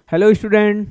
Hello student,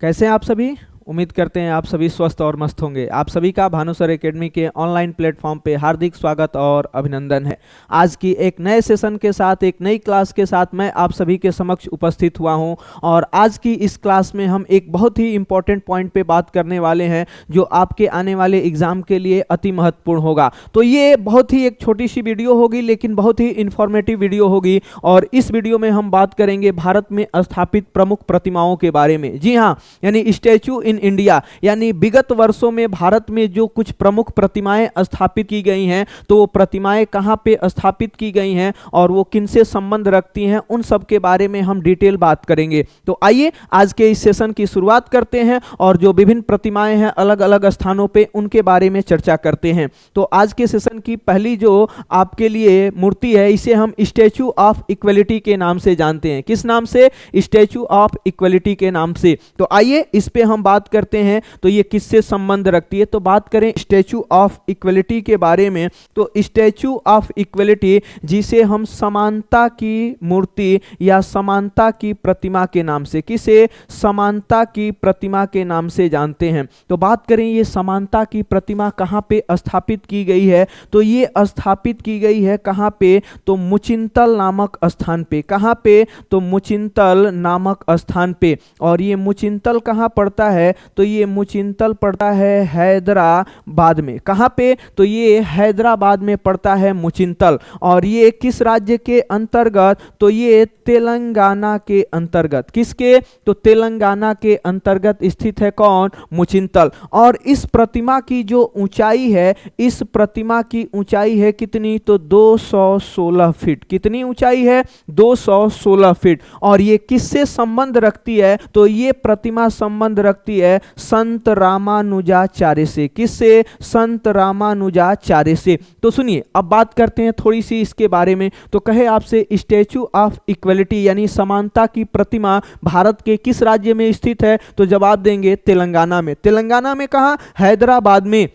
कैसे हैं आप सभी। उम्मीद करते हैं आप सभी स्वस्थ और मस्त होंगे। आप सभी का भानुसर एकेडमी के ऑनलाइन प्लेटफॉर्म पे हार्दिक स्वागत और अभिनंदन है। आज की एक नए सेशन के साथ, एक नई क्लास के साथ मैं आप सभी के समक्ष उपस्थित हुआ हूं और आज की इस क्लास में हम एक बहुत ही इंपॉर्टेंट पॉइंट पे बात करने वाले हैं जो आपके आने वाले एग्जाम के लिए अति महत्वपूर्ण होगा। तो ये बहुत ही एक छोटी सी वीडियो होगी लेकिन बहुत ही इंफॉर्मेटिव वीडियो होगी और इस वीडियो में हम बात करेंगे भारत में स्थापित प्रमुख प्रतिमाओं के बारे में। जी हाँ, यानी स्टैचू इन इंडिया, यानी विगत वर्षों में भारत में जो कुछ प्रमुख प्रतिमाएं स्थापित की गई हैं तो वो प्रतिमाएं कहां पे स्थापित की गई हैं और वो किनसे संबंध रखती हैं, उन सब के बारे में हम डिटेल बात करेंगे। तो आइए आज के इस सेशन की शुरुआत करते हैं और जो विभिन्न प्रतिमाएं हैं अलग अलग स्थानों पे उनके बारे में चर्चा करते हैं। तो आज के सेशन की पहली जो आपके लिए मूर्ति है इसे हम स्टैचू ऑफ इक्वलिटी के नाम से जानते हैं। किस नाम से? स्टैचू ऑफ इक्वलिटी के नाम से। तो आइए इस पे हम बात करते हैं तो ये किससे संबंध रखती है। तो बात करें स्टैचू ऑफ इक्वलिटी के बारे में तो स्टैचू ऑफ इक्वलिटी जिसे हम समानता की मूर्ति या समानता की प्रतिमा के नाम से, किसे? समानता की प्रतिमा के नाम से जानते हैं। तो बात करें ये समानता की प्रतिमा कहां पे स्थापित की गई है तो ये स्थापित की गई है कहां पे? तो मुचिंतल नामक स्थान पे। कहां पे? तो मुचिंतल नामक स्थान पे। और ये मुचिंतल कहां पड़ता है? तो ये मुचिंतल पड़ता है हैदराबाद में। कहां पे? तो ये हैदराबाद में पड़ता है मुचिंतल। और ये किस राज्य के अंतर्गत? तो ये तेलंगाना के अंतर्गत। किसके? तो तेलंगाना के अंतर्गत स्थित है कौन? मुचिंतल। और इस प्रतिमा की जो ऊंचाई है, इस प्रतिमा की ऊंचाई है कितनी? तो 216 फीट। कितनी ऊंचाई है? 216 फीट। और ये किससे संबंध रखती है? तो ये प्रतिमा संबंध रखती है संत रामानुजाचार्य से। किससे? संत रामानुजाचार्य से। तो सुनिए, अब बात करते हैं थोड़ी सी इसके बारे में। तो कहे आपसे स्टैचू ऑफ इक्वलिटी यानी समानता की प्रतिमा भारत के किस राज्य में स्थित है? तो जवाब देंगे तेलंगाना में। तेलंगाना में कहां? हैदराबाद में।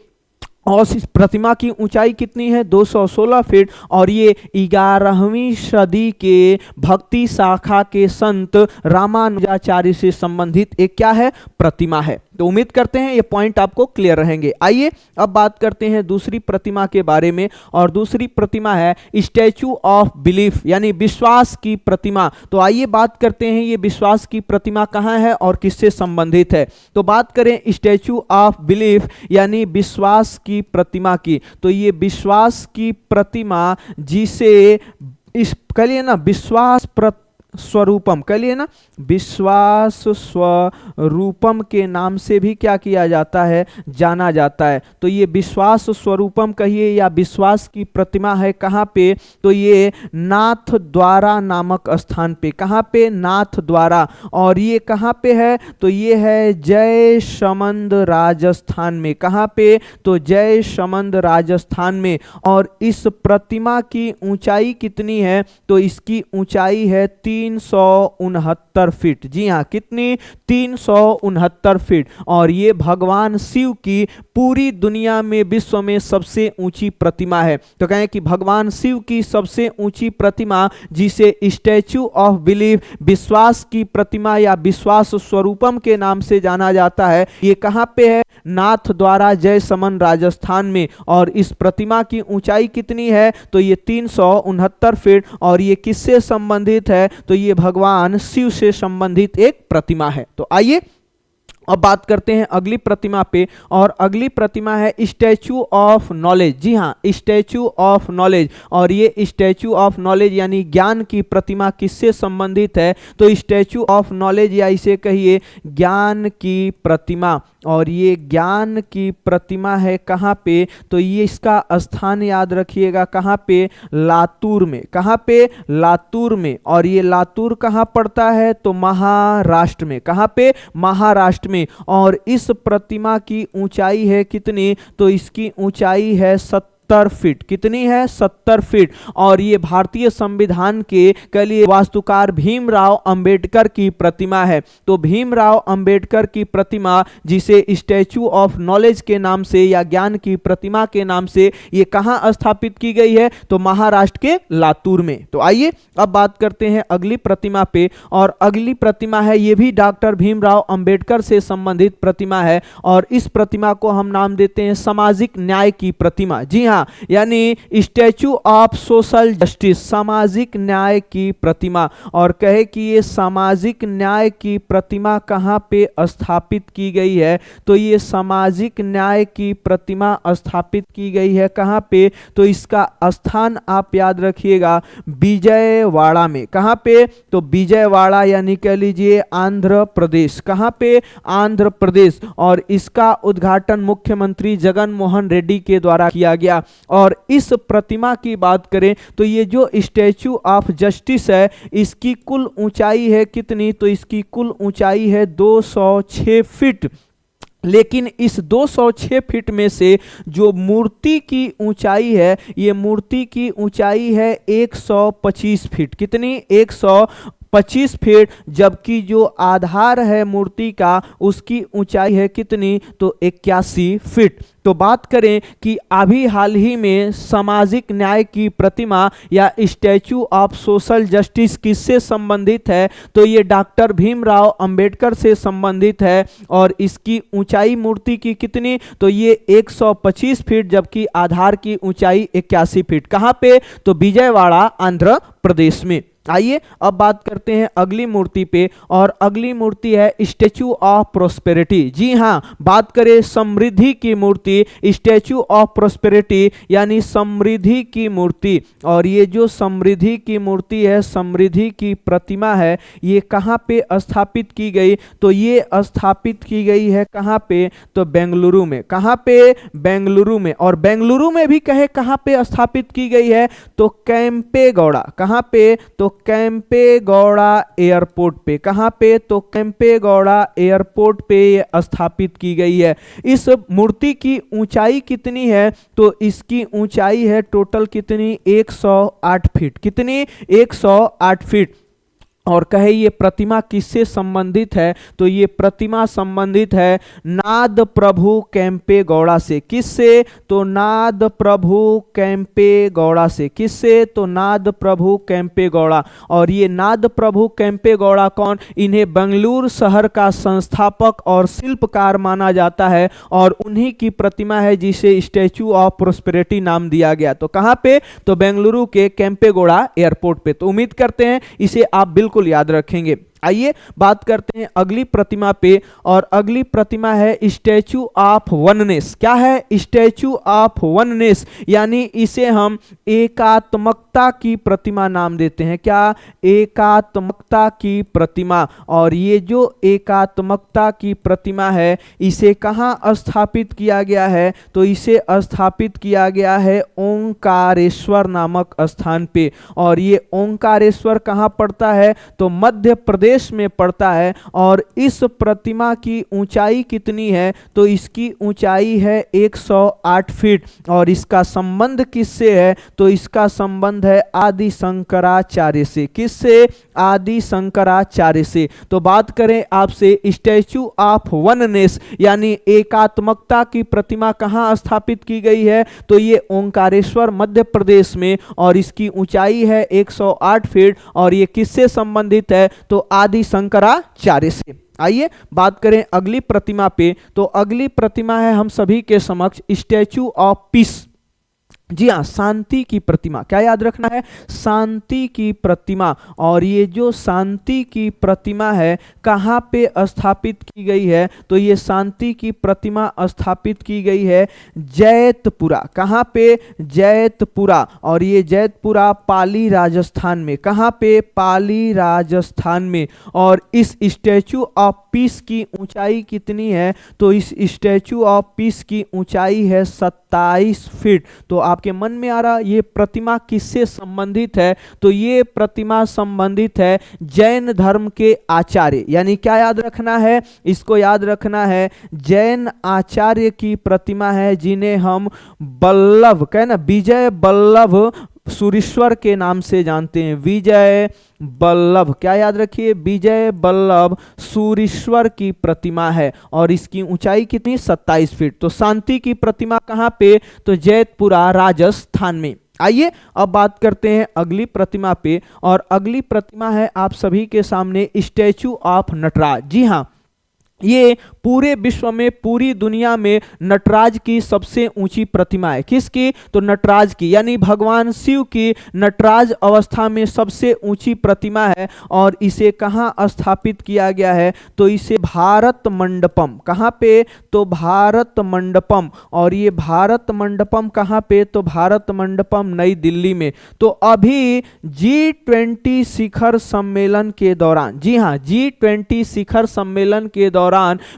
और इस प्रतिमा की ऊंचाई कितनी है? 216 फीट। और ये 11वीं सदी के भक्ति शाखा के संत रामानुजाचार्य से संबंधित एक क्या है? प्रतिमा है। तो उम्मीद करते हैं ये पॉइंट आपको क्लियर रहेंगे। आइए अब बात करते हैं दूसरी प्रतिमा के बारे में और दूसरी प्रतिमा है स्टैचू ऑफ बिलीफ यानी विश्वास की प्रतिमा। तो आइए बात करते हैं ये विश्वास की प्रतिमा कहां है और किससे संबंधित है। तो बात करें स्टैचू ऑफ बिलीफ यानी विश्वास की प्रतिमा की तो ये विश्वास की प्रतिमा जिसे इस कह लिए ना विश्वास स्वरूपम, कह लिए ना विश्वास स्वरूपम के नाम से भी क्या किया जाता है? जाना जाता है। तो ये विश्वास स्वरूपम कहिए या विश्वास की प्रतिमा है कहां पे? तो ये नाथ द्वारा नामक स्थान पे। कहां पे? नाथ द्वारा। और ये कहां पे है? तो ये है जयसमंद राजस्थान में। कहां पे? तो जयसमंद राजस्थान में। और इस प्रतिमा की ऊंचाई कितनी है? तो इसकी ऊंचाई है 369 फीट। जी हाँ, कितनी? 369 फीट। और ये भगवान शिव की पूरी दुनिया में विश्व में सबसे ऊंची प्रतिमा है। तो कहें कि भगवान शिव की सबसे ऊंची प्रतिमा जिसे स्टैचू ऑफ बिलीफ विश्वास की प्रतिमा या विश्वास स्वरूपम के नाम से जाना जाता है, ये कहां पे है? नाथ द्वारा जयसमंद राजस्थान में। और इस प्रतिमा की ऊंचाई कितनी है? तो ये 369 फीट। और ये किससे संबंधित है? तो ये भगवान शिव से संबंधित एक प्रतिमा है। तो आइए अब बात करते हैं अगली प्रतिमा पे और अगली प्रतिमा है स्टैचू ऑफ नॉलेज। जी हाँ, स्टैचू ऑफ नॉलेज। और ये स्टैचू ऑफ नॉलेज यानी ज्ञान की प्रतिमा किससे संबंधित है? तो स्टैचू ऑफ नॉलेज या इसे कहिए ज्ञान की प्रतिमा। और ये ज्ञान की प्रतिमा है कहां पे? तो ये इसका स्थान याद रखिएगा कहां पे? लातूर में। कहां पे? लातूर में। और ये लातूर कहां पड़ता है? तो महाराष्ट्र में। कहां पे? महाराष्ट्र में। और इस प्रतिमा की ऊंचाई है कितनी? तो इसकी ऊंचाई है 70 फीट। कितनी है? 70 फीट। और ये भारतीय संविधान के लिए वास्तुकार भीमराव अंबेडकर की प्रतिमा है। तो भीमराव अंबेडकर की प्रतिमा, जिसे स्टैचू ऑफ नॉलेज के नाम से या ज्ञान की प्रतिमा के नाम से, ये कहां स्थापित की गई है? तो महाराष्ट्र के लातूर में। तो आइए अब बात करते हैं अगली प्रतिमा पे, और अगली प्रतिमा है, ये भी डॉक्टर भीमराव अंबेडकर से संबंधित प्रतिमा है, और इस प्रतिमा को हम नाम देते हैं सामाजिक न्याय की प्रतिमा। जी हां, यानी स्टैचू ऑफ सोशल जस्टिस, सामाजिक न्याय की प्रतिमा। और कहे कि ये सामाजिक न्याय की प्रतिमा कहां पे स्थापित की गई है? तो ये सामाजिक न्याय की प्रतिमा स्थापित की गई है कहां पे? तो इसका स्थान आप याद रखिएगा, विजयवाड़ा में। कहां पे? तो विजयवाड़ा, यानी कह लीजिए आंध्र प्रदेश। कहां पे? आंध्र प्रदेश। और इसका उद्घाटन मुख्यमंत्री जगन मोहन रेड्डी के द्वारा किया गया। और इस प्रतिमा की बात करें तो ये जो स्टैचू ऑफ जस्टिस है, इसकी कुल ऊंचाई है कितनी? तो इसकी कुल ऊंचाई है 206 फीट। लेकिन इस 206 फीट में से जो मूर्ति की ऊंचाई है, ये मूर्ति की ऊंचाई है 125 फीट। कितनी? 125 फीट। जबकि जो आधार है मूर्ति का, उसकी ऊंचाई है कितनी? तो 81 फीट। तो बात करें कि अभी हाल ही में सामाजिक न्याय की प्रतिमा या स्टैचू ऑफ सोशल जस्टिस किससे संबंधित है? तो ये डॉक्टर भीमराव अंबेडकर से संबंधित है। और इसकी ऊंचाई मूर्ति की कितनी? तो ये 125 फीट, जबकि आधार की ऊंचाई 81 फीट। कहां पे? तो विजयवाड़ा, आंध्र प्रदेश में। आइए अब बात करते हैं अगली मूर्ति पे, और अगली मूर्ति है स्टैचू ऑफ प्रोस्पेरिटी। जी हां, बात करें समृद्धि की मूर्ति, स्टैचू ऑफ प्रोस्पेरिटी यानी समृद्धि की मूर्ति। और ये जो समृद्धि की मूर्ति है, समृद्धि की प्रतिमा है, ये कहां पे स्थापित की गई? तो ये स्थापित की गई है कहां पे? तो बेंगलुरु में। कहां पे? बेंगलुरु में। और बेंगलुरु में भी कहां पे स्थापित की गई है? तो केम्पेगौड़ा। कहां पे? तो केम्पेगौड़ा एयरपोर्ट पे। कहां पे? तो केम्पेगौड़ा एयरपोर्ट पे ये स्थापित की गई है। इस मूर्ति की ऊंचाई कितनी है? तो इसकी ऊंचाई है टोटल कितनी? 108 फीट। कितनी? 108 फीट। और कहे ये प्रतिमा किससे संबंधित है? तो ये प्रतिमा संबंधित है नाद प्रभु केम्पेगौड़ा से। किससे? तो नाद प्रभु केम्पेगौड़ा से। किससे? तो नाद प्रभु केम्पेगौड़ा। और ये नाद प्रभु केम्पेगौड़ा कौन? इन्हें बेंगलुरु शहर का संस्थापक और शिल्पकार माना जाता है, और उन्हीं की प्रतिमा है जिसे स्टैचू ऑफ प्रोस्पेरिटी नाम दिया गया। तो कहां पे? तो बेंगलुरु के केम्पेगौड़ा एयरपोर्ट पे। तो उम्मीद करते हैं इसे आप बिल्कुल याद रखेंगे। आइए बात करते हैं अगली प्रतिमा पे, और अगली प्रतिमा है स्टैचू ऑफ वननेस। क्या है? स्टैचू ऑफ वननेस, यानी इसे हम एकात्मकता की प्रतिमा नाम देते हैं। क्या? एकात्मकता की प्रतिमा। और ये जो एकात्मकता की प्रतिमा है, इसे कहां स्थापित किया गया है? तो इसे स्थापित किया गया है ओंकारेश्वर नामक स्थान पे। और ये ओंकारेश्वर कहां पड़ता है? तो मध्य प्रदेश में पड़ता है। और इस प्रतिमा की ऊंचाई कितनी है? तो इसकी ऊंचाई है 108 फीट। और इसका संबंध किससे है? तो इसका संबंध है आदि शंकराचार्य से। किससे? आदि शंकराचार्य से। तो बात करें आपसे स्टैचू ऑफ वननेस यानी एकात्मकता की प्रतिमा कहां स्थापित की गई है? तो ये ओंकारेश्वर मध्य प्रदेश में, और इसकी ऊंचाई है 108 फीट। और ये किससे संबंधित है? तो आदि शंकराचार्य से। आइए बात करें अगली प्रतिमा पे, तो अगली प्रतिमा है हम सभी के समक्ष स्टैचू ऑफ पीस। जी हाँ, शांति की प्रतिमा। क्या याद रखना है? शांति की प्रतिमा। और ये जो शांति की प्रतिमा है, कहाँ पे स्थापित की गई है? तो ये शांति की प्रतिमा स्थापित की गई है जैतपुरा। कहाँ पे? जैतपुरा। और ये जैतपुरा पाली राजस्थान में। कहाँ पे? पाली राजस्थान में। और इस स्टैचू ऑफ पीस की ऊंचाई कितनी है? तो इस स्टैचू ऑफ पीस की ऊंचाई है 27 फीट। तो आपके मन में आ रहा ये प्रतिमा किससे संबंधित है? तो ये प्रतिमा संबंधित है जैन धर्म के आचार्य, यानी क्या याद रखना है? इसको याद रखना है जैन आचार्य की प्रतिमा है, जिन्हें हम बल्लभ कहे ना, विजय बल्लभ सूरीश्वर के नाम से जानते हैं। विजय बल्लभ, क्या याद रखिए? विजय बल्लभ सूरीश्वर की प्रतिमा है और इसकी ऊंचाई कितनी? 27 फीट। तो शांति की प्रतिमा कहां पे? तो जैतपुरा राजस्थान में। आइए अब बात करते हैं अगली प्रतिमा पे, और अगली प्रतिमा है आप सभी के सामने स्टैचू ऑफ नटराज। जी हाँ, ये पूरे विश्व में, पूरी दुनिया में नटराज की सबसे ऊंची प्रतिमा है। किसकी? तो नटराज की, यानी भगवान शिव की नटराज अवस्था में सबसे ऊंची प्रतिमा है। और इसे कहाँ स्थापित किया गया है? तो इसे भारत मंडपम, कहाँ पे? तो भारत मंडपम। और ये भारत मंडपम कहाँ पे? तो भारत मंडपम नई दिल्ली में। तो अभी G20 शिखर सम्मेलन के दौरान, जी हाँ, G20 शिखर सम्मेलन के दौरान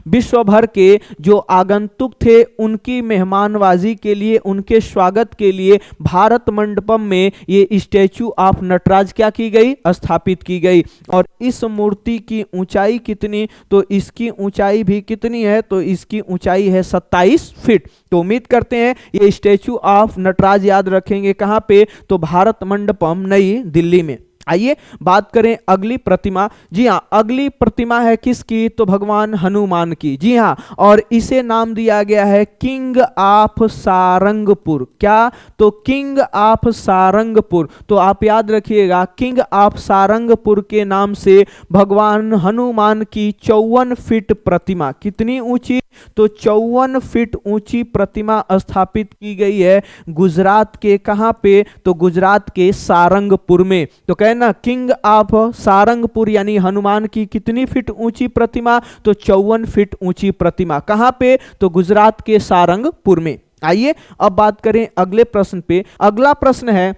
विश्व भर के जो आगंतुक थे उनकी मेहमानबाजी के लिए, उनके स्वागत के लिए भारत मंडपम में ये स्टैचू ऑफ नटराज क्या की गई? स्थापित की गई। और इस मूर्ति की ऊंचाई कितनी? तो इसकी ऊंचाई भी कितनी है? तो इसकी ऊंचाई है 27 फीट। तो उम्मीद करते हैं ये स्टैचू ऑफ नटराज याद रखेंगे। कहां पे? तो भारत मंडपम नई दिल्ली में। आइए बात करें अगली प्रतिमा। जी हाँ, अगली प्रतिमा है किसकी? तो भगवान हनुमान की। जी हाँ, और इसे नाम दिया गया है किंग ऑफ सारंगपुर। क्या? तो किंग ऑफ सारंगपुर। तो आप याद रखिएगा, किंग ऑफ सारंगपुर के नाम से भगवान हनुमान की 54 फीट प्रतिमा, कितनी ऊंची? तो 54 फीट ऊंची प्रतिमा स्थापित की गई है गुजरात के, कहां पे? तो गुजरात के सारंगपुर में। तो कहना किंग ऑफ सारंगपुर यानी हनुमान की कितनी फीट ऊंची प्रतिमा? तो 54 फीट ऊंची प्रतिमा। कहां पे? तो गुजरात के सारंगपुर में। आइए अब बात करें अगले प्रश्न पे। अगला प्रश्न है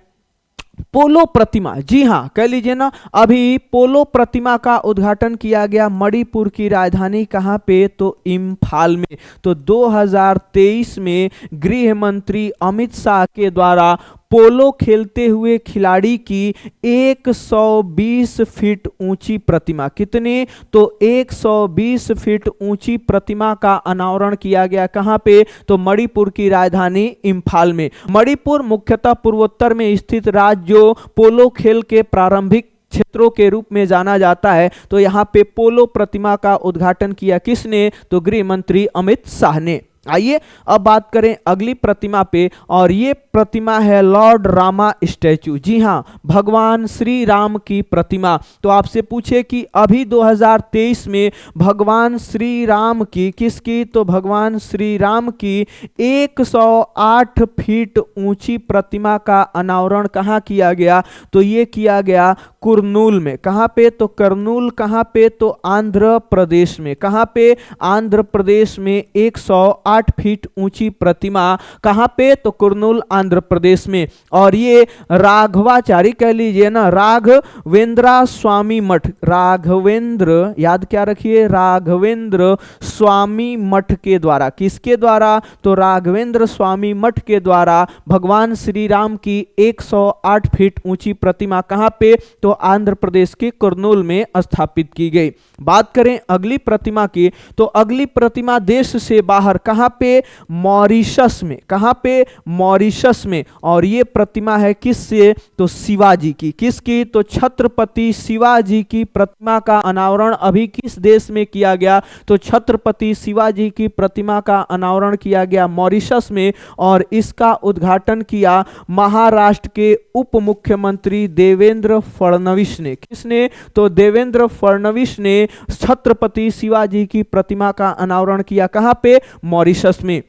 पोलो प्रतिमा। जी हाँ, कह लीजिए ना, अभी पोलो प्रतिमा का उद्घाटन किया गया मणिपुर की राजधानी कहां पे? तो इम्फाल में। तो 2023 में गृह मंत्री अमित शाह के द्वारा पोलो खेलते हुए खिलाड़ी की 120 फीट ऊंची प्रतिमा, कितनी? तो 120 फीट ऊंची प्रतिमा का अनावरण किया गया। कहां पे? तो मणिपुर की राजधानी इम्फाल में। मणिपुर मुख्यतः पूर्वोत्तर में स्थित राज्य जो पोलो खेल के प्रारंभिक क्षेत्रों के रूप में जाना जाता है। तो यहां पे पोलो प्रतिमा का उद्घाटन किया किसने? तो गृह मंत्री अमित शाह ने। आइए अब बात करें अगली प्रतिमा पे, और ये प्रतिमा है लॉर्ड रामा स्टैचू। जी हाँ, भगवान श्री राम की प्रतिमा। तो आपसे पूछे कि अभी 2023 में भगवान श्री राम की, किसकी? तो भगवान श्री राम की 108 फीट ऊंची प्रतिमा का अनावरण कहाँ किया गया? तो ये किया गया कुरनूल में। कहाँ पे? तो करनूल कहाँ पे? तो आंध्र प्रदेश में। कहाँ पे? आंध्र प्रदेश में 108 फीट ऊंची प्रतिमा कहां पे? तो कुरनूल आंध्र प्रदेश में। और ये राघवाचारी, कह लीजिए ना, राघवेंद्र स्वामी मठ, राघवेंद्र, याद क्या रखिए? राघवेंद्र स्वामी मठ के द्वारा। किसके द्वारा? तो राघवेंद्र स्वामी मठ के द्वारा भगवान श्री राम की 108 फीट ऊंची प्रतिमा कहां पे? तो आंध्र प्रदेश के कुरनूल में स्थापित की गई। बात करें अगली प्रतिमा की, तो अगली प्रतिमा देश से बाहर कहां पे? मॉरिशस में। कहां पे? मॉरिशस में। और ये प्रतिमा है किससे? तो शिवाजी की। किसकी? तो छत्रपति शिवाजी की प्रतिमा का अनावरण अभी किस देश में किया गया? तो छत्रपति शिवाजी की प्रतिमा का अनावरण किया गया मॉरिशस में। और इसका उद्घाटन किया महाराष्ट्र के उप मुख्यमंत्री देवेंद्र फडणवीस ने। किसने? तो देवेंद्र फडणवीस ने छत्रपति शिवाजी की प्रतिमा का अनावरण किया। कहां पे? मॉरिशस में।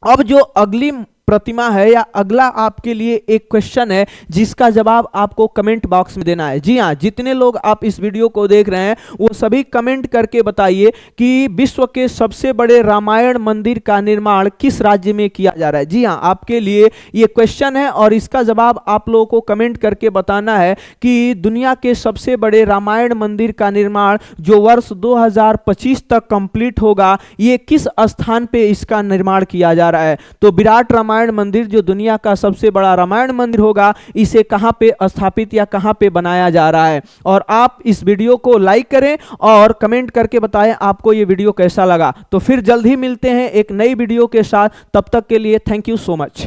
अब जो अगली प्रतिमा है, या अगला आपके लिए एक क्वेश्चन है जिसका जवाब आपको कमेंट बॉक्स में देना है। जी हाँ, जितने लोग आप इस वीडियो को देख रहे हैं वो सभी कमेंट करके बताइए कि विश्व के सबसे बड़े रामायण मंदिर का निर्माण किस राज्य में किया जा रहा है। जी हाँ, आपके लिए ये क्वेश्चन है और इसका जवाब आप लोगों को कमेंट करके बताना है कि दुनिया के सबसे बड़े रामायण मंदिर का निर्माण जो वर्ष 2025 तक कंप्लीट होगा, ये किस स्थान पे इसका निर्माण किया जा रहा है। तो विराट रामायण मंदिर जो दुनिया का सबसे बड़ा रामायण मंदिर होगा, इसे कहां पे स्थापित या कहां पे बनाया जा रहा है। और आप इस वीडियो को लाइक करें और कमेंट करके बताएं आपको ये वीडियो कैसा लगा। तो फिर जल्द ही मिलते हैं एक नई वीडियो के साथ, तब तक के लिए थैंक यू सो मच।